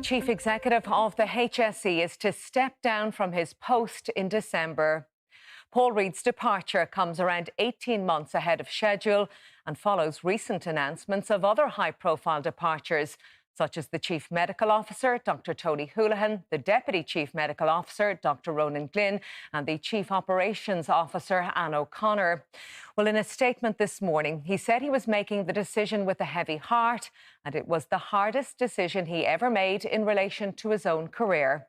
Chief Executive of the HSE is to step down from his post in December. Paul Reid's departure comes around 18 months ahead of schedule and follows recent announcements of other high-profile departures, such as the Chief Medical Officer, Dr Tony Holohan, the Deputy Chief Medical Officer, Dr Ronan Glynn, and the Chief Operations Officer, Anne O'Connor. Well, in a statement this morning, he said he was making the decision with a heavy heart, and it was the hardest decision he ever made in relation to his own career.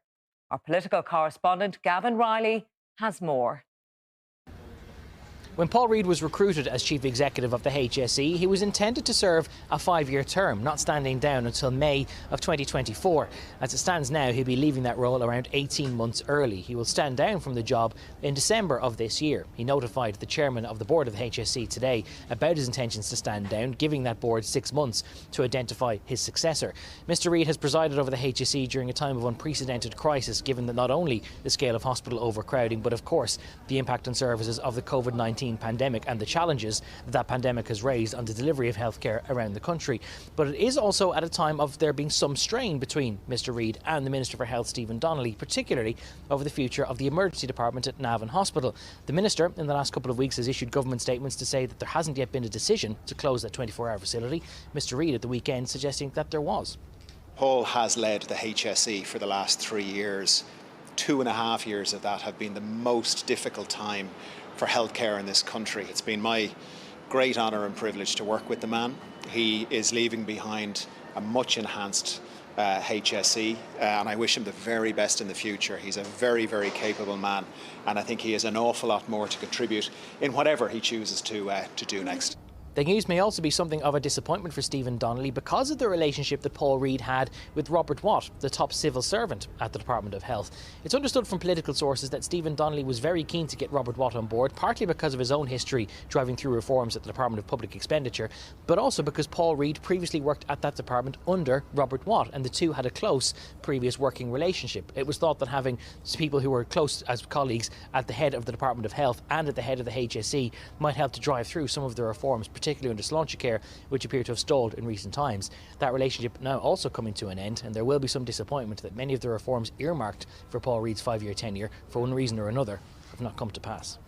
Our political correspondent, Gavan Reilly, has more. When Paul Reid was recruited as Chief Executive of the HSE, he was intended to serve a 5-year term, not standing down until May of 2024. As it stands now, he'll be leaving that role around 18 months early. He will stand down from the job in December of this year. He notified the chairman of the board of the HSE today about his intentions to stand down, giving that board 6 months to identify his successor. Mr Reid has presided over the HSE during a time of unprecedented crisis, given that not only the scale of hospital overcrowding, but of course the impact on services of the COVID-19 pandemic and the challenges that pandemic has raised on the delivery of healthcare around the country. But it is also at a time of there being some strain between Mr Reid and the Minister for Health, Stephen Donnelly, particularly over the future of the emergency department at Gavan Hospital. The Minister in the last couple of weeks has issued government statements to say that there hasn't yet been a decision to close that 24-hour facility. Mr Reid at the weekend suggesting that there was. Paul has led the HSE for the last 3 years. 2.5 years of that have been the most difficult time for healthcare in this country. It's been my great honour and privilege to work with the man. He is leaving behind a much enhanced HSE and I wish him the very best in the future. He's a very, very capable man and I think he has an awful lot more to contribute in whatever he chooses to do next. The news may also be something of a disappointment for Stephen Donnelly because of the relationship that Paul Reid had with Robert Watt, the top civil servant at the Department of Health. It's understood from political sources that Stephen Donnelly was very keen to get Robert Watt on board, partly because of his own history driving through reforms at the Department of Public Expenditure, but also because Paul Reid previously worked at that department under Robert Watt, and the two had a close previous working relationship. It was thought that having people who were close as colleagues at the head of the Department of Health and at the head of the HSE might help to drive through some of the reforms, particularly under Sláintecare, which appear to have stalled in recent times. That relationship now also coming to an end, and there will be some disappointment that many of the reforms earmarked for Paul Reid's 5-year tenure, for one reason or another, have not come to pass.